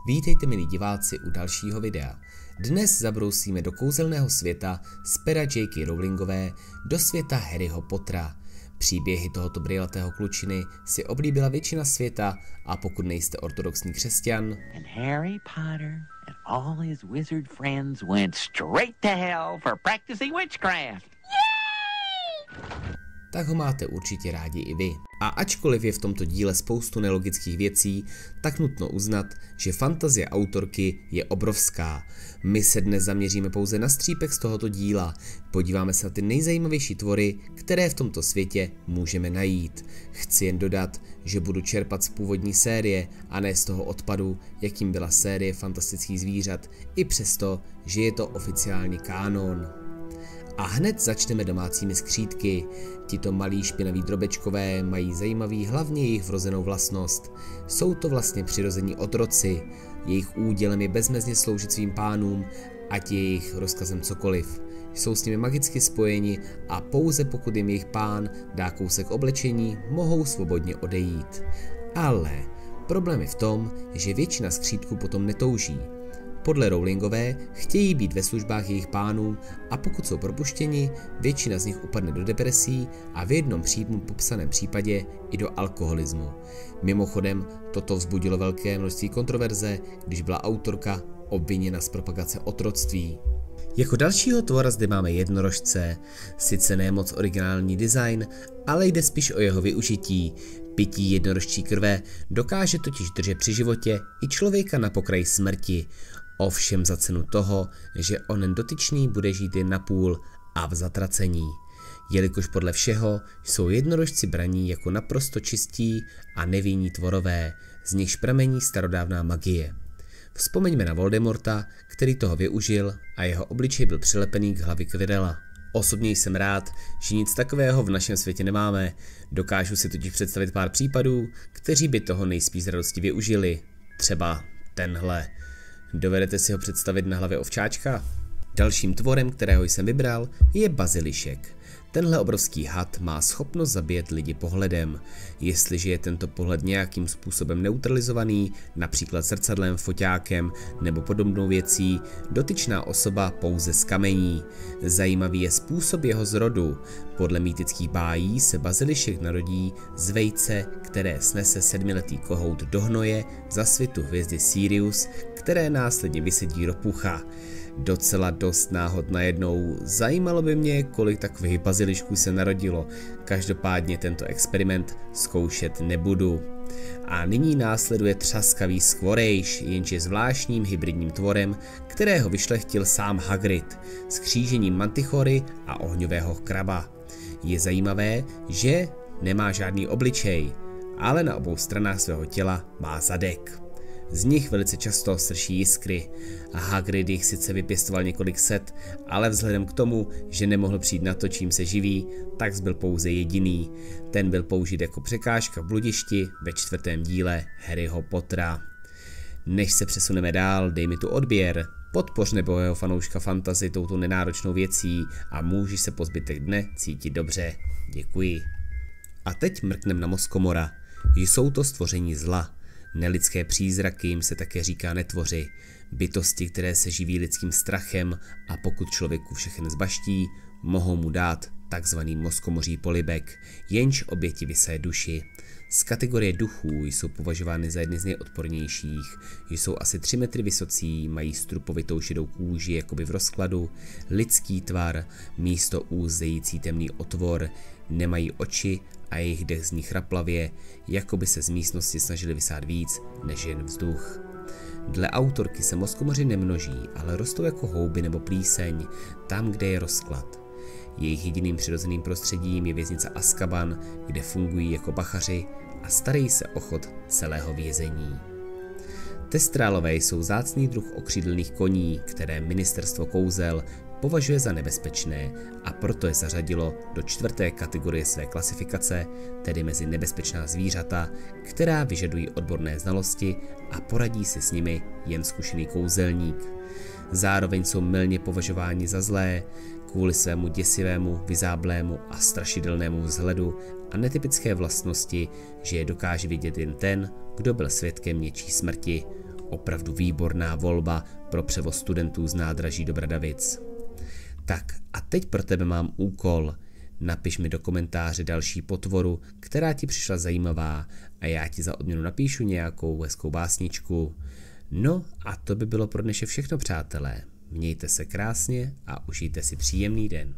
Vítejte milí diváci u dalšího videa. Dnes zabrousíme do kouzelného světa z pera J.K. Rowlingové do světa Harryho Pottera. Příběhy tohoto brýlatého klučiny si oblíbila většina světa a pokud nejste ortodoxní křesťan, And Harry Potter and all his wizard friends went straight to hell for practicing witchcraft. tak ho máte určitě rádi i vy. A ačkoliv je v tomto díle spoustu nelogických věcí, tak nutno uznat, že fantazie autorky je obrovská. My se dnes zaměříme pouze na střípek z tohoto díla, podíváme se na ty nejzajímavější tvory, které v tomto světě můžeme najít. Chci jen dodat, že budu čerpat z původní série a ne z toho odpadu, jakým byla série fantastických zvířat, i přesto, že je to oficiálně kánon. A hned začneme domácími skřítky. Tito malí špinaví drobečkové mají zajímavý hlavně jejich vrozenou vlastnost. Jsou to vlastně přirození otroci. Jejich údělem je bezmezně sloužit svým pánům, ať je jejich rozkazem cokoliv. Jsou s nimi magicky spojeni a pouze pokud jim jejich pán dá kousek oblečení, mohou svobodně odejít. Ale problém je v tom, že většina skřítků potom netouží. Podle Rowlingové chtějí být ve službách jejich pánů a pokud jsou propuštěni, většina z nich upadne do depresí a v jednom popsaném případě i do alkoholismu. Mimochodem, toto vzbudilo velké množství kontroverze, když byla autorka obviněna z propagace otroctví. Jako dalšího tvora zde máme jednorožce, sice ne moc originální design, ale jde spíš o jeho využití. Pití jednorožčí krve dokáže totiž držet při životě i člověka na pokraji smrti. Ovšem za cenu toho, že onen dotyčný bude žít jen napůl a v zatracení. Jelikož podle všeho jsou jednorožci braní jako naprosto čistí a nevinní tvorové, z nichž pramení starodávná magie. Vzpomeňme na Voldemorta, který toho využil a jeho obličej byl přilepený k hlavě Quirrella. Osobně jsem rád, že nic takového v našem světě nemáme, dokážu si totiž představit pár případů, kteří by toho nejspíš z radosti využili. Třeba tenhle. Dovedete si ho představit na hlavě ovčáčka? Dalším tvorem, kterého jsem vybral, je bazilišek. Tenhle obrovský had má schopnost zabíjet lidi pohledem. Jestliže je tento pohled nějakým způsobem neutralizovaný, například zrcadlem, foťákem nebo podobnou věcí, dotyčná osoba pouze zkamení. Zajímavý je způsob jeho zrodu. Podle mýtických bájí se bazilišek narodí z vejce, které snese sedmiletý kohout do hnoje za svitu hvězdy Sirius, které následně vysedí do pucha. Docela dost náhod najednou, zajímalo by mě, kolik takových bazilišků se narodilo, každopádně tento experiment zkoušet nebudu. A nyní následuje třaskavý Squorage, jenž je zvláštním hybridním tvorem, kterého vyšlechtil sám Hagrid, s křížením mantichory a ohňového kraba. Je zajímavé, že nemá žádný obličej, ale na obou stranách svého těla má zadek. Z nich velice často srší jiskry a Hagrid jich sice vypěstoval několik set, ale vzhledem k tomu, že nemohl přijít na to, čím se živí, tak zbyl pouze jediný. Ten byl použit jako překážka v bludišti ve 4. díle Harryho Pottera. Než se přesuneme dál, dej mi tu odběr, podpoř nebohého fanouška fantasy touto nenáročnou věcí a můžeš se po zbytek dne cítit dobře. Děkuji. A teď mrknem na Moskomora. Jsou to stvoření zla. Nelidské přízraky, jim se také říká netvoři, bytosti, které se živí lidským strachem a pokud člověku všechen zbaští, mohou mu dát takzvaný moskomoří polibek, jenž oběti vysaje duši. Z kategorie duchů jsou považovány za jedny z nejodpornějších, jsou asi 3 metry vysocí, mají strupovitou šedou kůži jakoby v rozkladu, lidský tvar, místo úst zející temný otvor, nemají oči a jejich dech zní chraplavě, jako by se z místnosti snažili vysát víc než jen vzduch. Dle autorky se moskomoři nemnoží, ale rostou jako houby nebo plíseň, tam, kde je rozklad. Jejich jediným přirozeným prostředím je věznice Azkaban, kde fungují jako bachaři a starají se o chod celého vězení. Testrálové jsou vzácný druh okřídlených koní, které ministerstvo kouzel považuje za nebezpečné a proto je zařadilo do 4. kategorie své klasifikace, tedy mezi nebezpečná zvířata, která vyžadují odborné znalosti a poradí si s nimi jen zkušený kouzelník. Zároveň jsou mylně považováni za zlé, kvůli svému děsivému, vyzáblému a strašidelnému vzhledu a netypické vlastnosti, že je dokáže vidět jen ten, kdo byl svědkem něčí smrti. Opravdu výborná volba pro převoz studentů z nádraží do Bradavic. Tak a teď pro tebe mám úkol. Napiš mi do komentáře další potvoru, která ti přišla zajímavá a já ti za odměnu napíšu nějakou hezkou básničku. No a to by bylo pro dnešek všechno, přátelé. Mějte se krásně a užijte si příjemný den.